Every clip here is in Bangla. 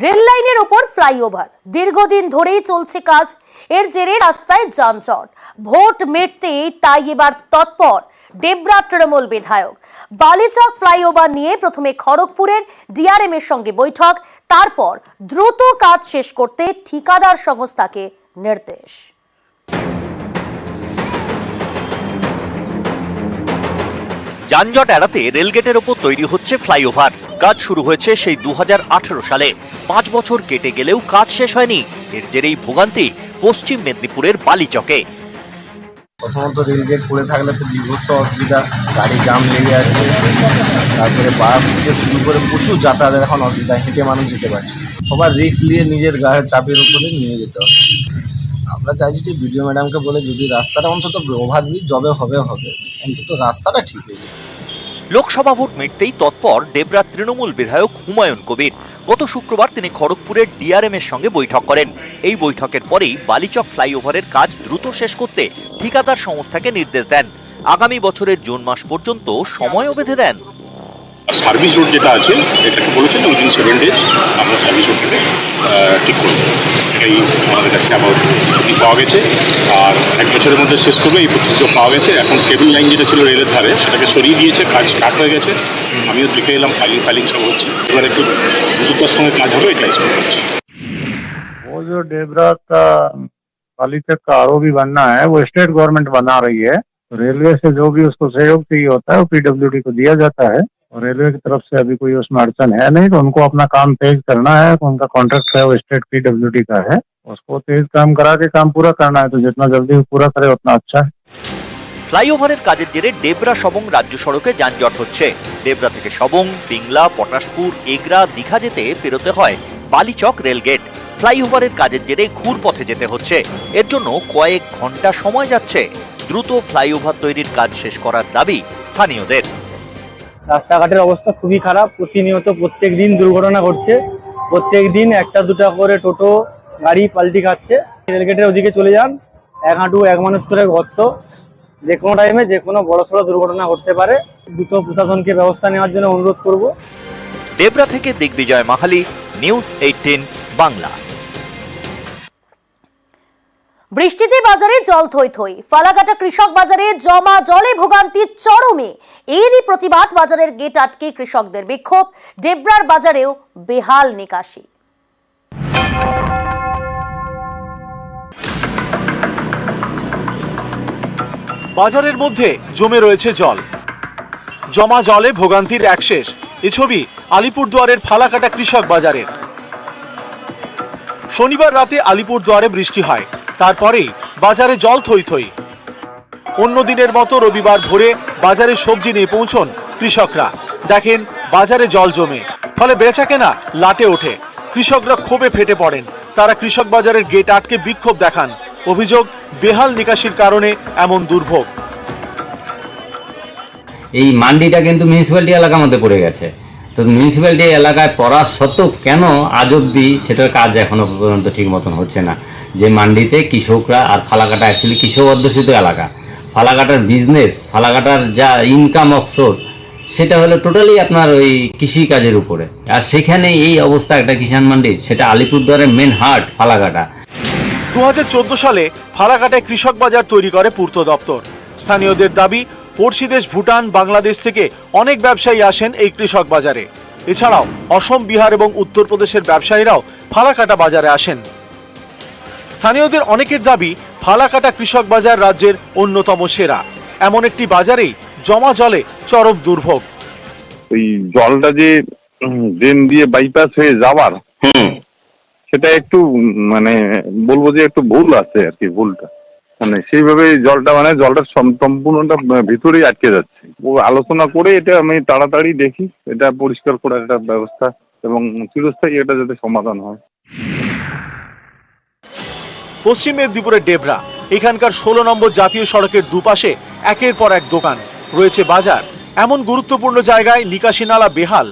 রেল লাইনের ওপর ফ্লাইওভার দীর্ঘদিন ধরেই চলছে কাজ। এর জেরে রাস্তায় যানজট। ভোট মিটতেই তাই এবার তৎপর ডেবরা তৃণমূল বিধায়ক। বালিচক ফ্লাইওভার নিয়ে প্রথমে খড়গপুরের ডিআরএম এর সঙ্গে বৈঠক, তারপর দ্রুত কাজ শেষ করতে ঠিকাদার সংস্থাকে নির্দেশ। যানজট এড়াতে রেলগেটের ওপর তৈরি হচ্ছে ফ্লাইওভার। কাজ শুরু হয়েছে সেই 2018 সালে। 5 বছর কেটে গেলেও কাজ শেষ হয়নি। এর জেরেই ভোগান্তি পশ্চিম মেদিনীপুরের বালিচকে। প্রথমত রেলগেট পড়ে থাকলে তো বিভৎস অসুবিধা, গাড়ি জাম লেগে যাচ্ছে, তারপরে বাস থেকে শুরু করে প্রচুর যাতায়াতের এখন অসুবিধা, হেঁটে মানুষ যেতে পারছে। সবার রিস্ক নিয়ে নিজের গায়ের চাপের উপরে নিয়ে যেতে হবে। আমরা চাইছি যে বিডিও ম্যাডামকে বলে যদি রাস্তাটা অন্তত ওভারব্রিজ যবে হবে অন্তত রাস্তাটা ঠিক হয়ে যায়। লোকসভা ভোট মিটতেই তৎপর ডেবরা তৃণমূল বিধায়ক হুমায়ুন কবির। গত শুক্রবার তিনি খড়গপুরের ডিআরএম এর সঙ্গে বৈঠক করেন। এই বৈঠকের পরেই বালিচক ফ্লাইওভারের কাজ দ্রুত শেষ করতে ঠিকাদার সংস্থাকে নির্দেশ দেন। আগামী বছরের জুন মাস পর্যন্ত সময়ও বেঁধে দেন। সার্ভিস রোড যেটা আছে এটাকে বলেছেন উইদিন 7 days আমরা সার্ভিস রোডটাকে ঠিক করবো। এটাই আমাদের কাছে আবার ছুটি পাওয়া গেছে, আর 1 বছরের মধ্যে শেষ করবে এই প্রতিশ্রুতি পাওয়া গেছে। এখন কেবল লাইন যেটা ছিল রেলের ধারে সেটাকে সরিয়ে দিয়েছে, কাজ স্টার্ট হয়ে গেছে। আমিও দেখে এলাম, ফাইলিং সব হচ্ছে। এবার একটু দ্রুততার সঙ্গে কাজ হবে, এটা এক্সপেক্ট করছি। वो जो डेबरा का बालिचक का आरओबी बनना है वो स्टेट गवर्नमेंट बना रही है। तो रेलवे से जो भी उसको सहयोग चाहिए होता है वो पीडब्ल्यूडी को दिया जाता है, और रेलवे की तरफ से अभी कोई उसमें अड़चन है नहीं। तो उनको अपना काम तेज करना है, तो उनका कॉन्ट्रैक्ट है वो स्टेट पीडब्ल्यूडी का है, उसको तेज काम करा के काम पूरा करना है। तो जितना जल्दी पूरा करे उतना अच्छा है। ফ্লাইওভারের কাজের জেরে ডেবরা সবং রাজ্য সড়কে যানজট হচ্ছে। ডেবরা থেকে সবং, পিংলা, পটাশপুর, এগরা, দীঘা যেতে পেরোতে হয় বালিচক রেলগেট। ফ্লাইওভারের কাজের জেরে ঘুরপথে যেতে হচ্ছে। এর জন্য কয়েক ঘন্টা সময় যাচ্ছে। দ্রুত ফ্লাইওভার তৈরির কাজ শেষ করার দাবি স্থানীয়দের। রাস্তাঘাটের অবস্থা খুবই খারাপ। প্রতিনিয়ত প্রত্যেক দিন দুর্ঘটনা ঘটছে। প্রত্যেক দিন 1টা-2টা করে টোটো গাড়ি পাল্টি খাচ্ছে। রেলগেটের ওদিকে চলে যান, এক হাঁটু এক মানুষ করে গর্ত। যে কোনো টাইমে যে কোনো বড়সড় দুর্ঘটনা ঘটতে পারে। দ্রুত প্রশাসনকে ব্যবস্থা নেওয়ার জন্য অনুরোধ করব। ডেবরা থেকে দিগ্বিজয় মাহালি, নিউজ 18 বাংলা। বৃষ্টিতে বাজারে জল থই থই। ফালাকাটা কৃষক বাজারে জমা জলে ভোগান্তির চরমে। এরই প্রতিবাদ বাজারের গেট আটকে কৃষকদের বিক্ষোভ। ডেবরার বাজারেও বেহাল নিকাশি। বাজারের মধ্যে জমে রয়েছে জল, জমা জলে ভোগান্তির একশেষ। এ ছবি আলিপুরদুয়ারের ফালাকাটা কৃষক বাজারের। শনিবার রাতে আলিপুরদুয়ারে বৃষ্টি হয়, তারপরেই বাজারে জল থই থই। অন্য দিনের মতো রবিবার ভোরে বাজারে সবজি নিয়ে পৌঁছন কৃষকরা। দেখেন বাজারে জল জমে, ফলে বেচাকেনা লাটে ওঠে। কৃষকরা ক্ষোভে ফেটে পড়েন। তারা কৃষক বাজারের গেট আটকে বিক্ষোভ দেখান। অভিযোগ, বেহাল নিকাশির কারণে এমন দুর্ভোগ। এই মান্ডিটা কিন্তু মিউনিসিপ্যালিটি এলাকার মধ্যে পড়ে গেছে। তো মিউনিসিপ্যালিটি এলাকায় পড়া সত্ত্বেও কেন আজ অব্দি সেটার কাজ এখনো পর্যন্ত ঠিক মতন হচ্ছে না। যে মান্ডিতে কৃষকরা, আর ফালাকাটা অ্যাকচুয়ালি কৃষক অধ্যুষিত এলাকা, ফালাকাটার বিজনেস, ফালাকাটার যা ইনকাম অফ সোর্স সেটা হলো টোটালি আপনার ওই কৃষি কাজের উপরে। আর সেখানে এই অবস্থা একটা কিষাণ মান্ডির, সেটা আলিপুরদুয়ারের মেন হার্ট ফালাকাটা। 2014 সালে ফালাকাটায় কৃষক বাজার তৈরি করে পূর্ত দপ্তর। স্থানীয়দের দাবি, পড়শি দেশ ভুটান, বাংলাদেশ থেকে অনেক ব্যবসায়ী আসেন এই কৃষক বাজারে। এছাড়াও অসম, বিহার এবং উত্তরপ্রদেশের ব্যবসায়ীরাও ফালাকাটা বাজারে আসেন। স্থানীয়দের অনেকের দাবি, ফালাকাটা কৃষক বাজার রাজ্যের অন্যতম সেরা। এমন একটি বাজারেই জমা জলে চরম দুর্ভোগ। ওই জলটা যে ড্রেন দিয়ে বাইপাস হয়ে যাওয়ার, সেটা একটু মানে বলবো যে একটু ভুল আছে আর কি। ভুলটা মানে সেইভাবে জলটা সম্পূর্ণটা ভিতরেই আটকে যাচ্ছে। ও আলোচনা করে এটা আমি তাড়াতাড়ি দেখি এটা পরিষ্কার করার একটা ব্যবস্থা এবং চিরস্থায়ী এটা যাতে সমাধান হয়। পশ্চিম মেদিনীপুরের ডেবরা, এখানকার 16 নম্বর জাতীয় সড়কের দুপাশে একের পর এক দোকান, রয়েছে বাজার। এমন গুরুত্বপূর্ণ জায়গায় নিকাশি নালা বেহাল।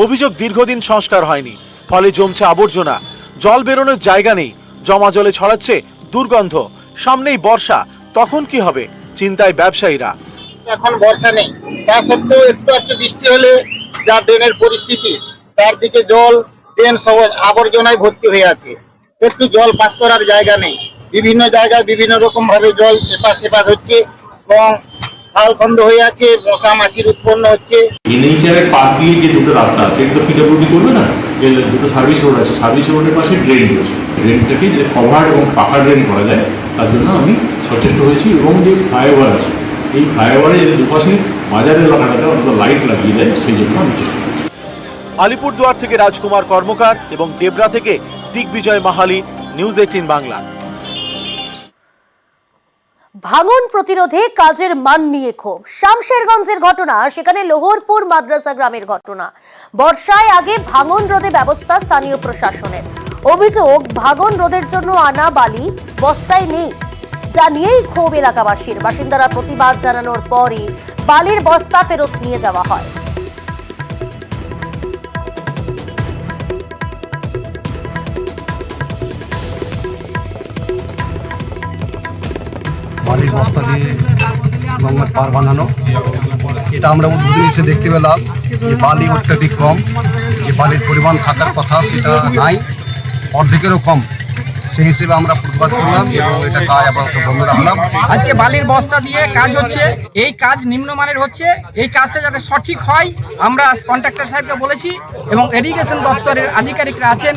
অভিযোগ, দীর্ঘদিন সংস্কার হয়নি, ফলে জমছে আবর্জনা। জল বেরোনোর জায়গা নেই, জমা জলে ছড়াচ্ছে দুর্গন্ধ। সামনেই বর্ষা, তখন কি হবে চিন্তায় ব্যবসায়ীরা। এখন বর্ষা নেই, তা সত্ত্বেও একটু বৃষ্টি হলে যা ড্রেনের পরিস্থিতি, চারদিকে জল, ড্রেন সব আবর্জনায় ভর্তি হয়ে আছে, একটু জল পাস করার জায়গা নেই। বিভিন্ন জায়গায় বিভিন্ন রকম ভাবে জল এপাশ সেপাশ হচ্ছে এবং খাল খন্দ হয়ে আছে, মশা মাছির উৎপন্ন হচ্ছে। এনএইচআর পাশ দিয়ে যে দুটো রাস্তা আছে এটা পিডব্লিউডি করবে না, যে দুটো সার্ভিস রোড আছে, সার্ভিস রোডের পাশে ড্রেন রয়েছে, ড্রেনটাকে যে কভার এবং পাকা ড্রেন করা যায় তার জন্য আমি সচেষ্ট হয়েছি। এবং যে ফ্লাইওভার আছে এই ফ্লাইওভারে যদি দুপাশে বাজার এলাকাটাতে অন্তত লাইট লাগিয়ে দেয় সেই জন্য আমি চেষ্টা করছি। আলিপুরদুয়ার থেকে রাজকুমার কর্মকার এবং দেবরা থেকে দিগ্বিজয় মাহালি, নিউজ 18 বাংলা। ভাঙন প্রতিরোধে কাজের মান নিয়ে ক্ষোভ। শামশেরগঞ্জের ঘটনা, সেখানে লোহরপুর মাদ্রাসা গ্রামের ঘটনা। বর্ষায় আগে ভাঙন রোধে ব্যবস্থা স্থানীয় প্রশাসনের। অভিযোগ, ভাঙন রোধের জন্য আনা বালি বস্তায় নেই, যা নিয়েই ক্ষোভ এলাকাবাসীর। বাসিন্দারা প্রতিবাদ জানানোর পরই বালির বস্তা ফেরত নিয়ে যাওয়া হয়। বালির বস্তা দিয়ে গঙ্গার পার বানানো, এটা আমরা উদ্বোধনে এসে দেখতে পেলাম যে বালি অত্যাধিক কম, যে বালির পরিমাণ থাকার কথা সেটা নাই, অর্ধেকেরও কম। সেই হিসেবে আমরা প্রতিবাদ করলাম এবং এটা কাজ আপাতত বন্ধ রাখলাম। আজকে বালির বস্তা দিয়ে কাজ হচ্ছে, এই কাজ নিম্নমানের হচ্ছে। এই কাজটা যাতে সঠিক হয় আমরা কন্ট্রাক্টর সাহেবকে বলেছি এবং ইরিগেশন দপ্তরের আধিকারিকরা আছেন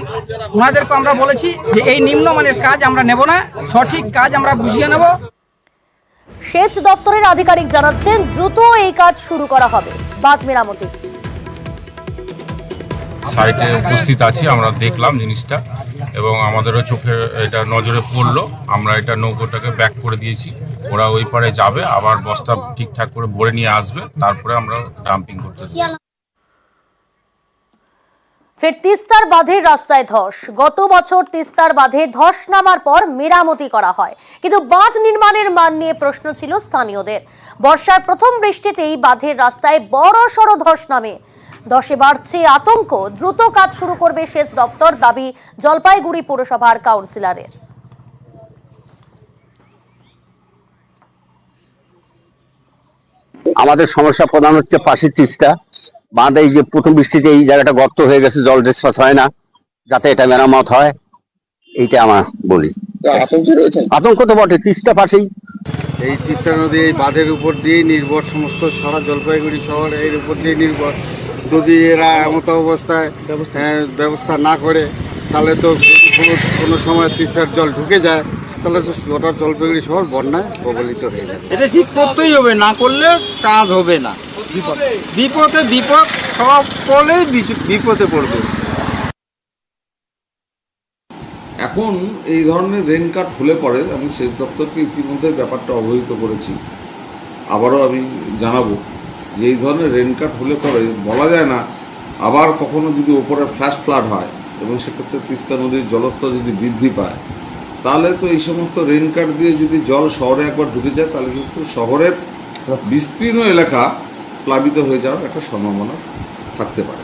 ওনাদেরকে আমরা বলেছি যে এই নিম্নমানের কাজ আমরা নেব না, সঠিক কাজ আমরা বুঝিয়ে নেব। সেচ দপ্তরের আধিকারিক জানাচ্ছেন দ্রুত এই কাজ শুরু করা হবে। বাঁধ মেরামতি সাইটে উপস্থিত আছি, আমরা দেখলাম জিনিসটা এবং আমাদেরও চোখে এটা নজরে পড়লো। আমরা এটা নৌকোটাকে ব্যাক করে দিয়েছি, ওরা ওই পারে যাবে, আবার বস্তা ঠিকঠাক করে ভরে নিয়ে আসবে, তারপরে আমরা ডাম্পিং করতে দেব। ফের তিস্তার বাঁধের রাস্তায় ধস। গত বছর তিস্তার বাঁধে ধস নামার পর মেরামতি করা হয়, কিন্তু বাঁধ নির্মাণের মান নিয়ে প্রশ্ন ছিল স্থানীয়দের। বর্ষার প্রথম বৃষ্টিতেই বাঁধের রাস্তায় বড় সড় ধস নামে। ধসে বাড়ছে আতঙ্ক। দ্রুত কাজ শুরু করবে সেচ দপ্তর, দাবি জলপাইগুড়ি পৌরসভার কাউন্সিলরের। আমাদের সমস্যা প্রধান হচ্ছে পাশের তিস্তা বাঁধ। এই যে প্রথম বৃষ্টিতে এই জায়গাটা গর্ত হয়ে গেছে, জল ডিসপাস হয় না, যাতে এটা মেরামত হয়, এইটা আমার বলি। আতঙ্ক তো বটে, তিস্তা পাশেই। এই তিস্তা নদী এই বাঁধের উপর দিয়েই নির্ভর, সমস্ত সারা জলপাইগুড়ি শহর এর উপর দিয়ে নির্ভর। যদি এরা এমত অবস্থায় ব্যবস্থা না করে তাহলে তো কোনো সময় তিস্তার জল ঢুকে যায়, তাহলে তো গোটা জলপাইগুড়ি শহর বন্যায় কবলিত হয়ে যায়। এটা ঠিক করতেই হবে, না করলে কাজ হবে না। বিপদে বিপদ, সকলেই বিপদে পড়বে। এখন এই ধরনের রেনকাট হলে পরে আমি সেচ দপ্তরকে ইতিমধ্যে ব্যাপারটা অবহিত করেছি, আবারও আমি জানাবো যে এই ধরনের রেনকাট হলে পরে বলা যায় না আবার কখনো যদি ওপরে ফ্ল্যাশ ফ্লাড হয় এবং সেক্ষেত্রে তিস্তা নদীর জলস্তর যদি বৃদ্ধি পায়, তাহলে তো এই সমস্ত রেনকাট দিয়ে যদি জল শহরে একবার ঢুকে যায় তাহলে কিন্তু শহরের বিস্তীর্ণ এলাকা প্লাবিত হয়ে যাওয়ার একটা সম্ভাবনা থাকতে পারে।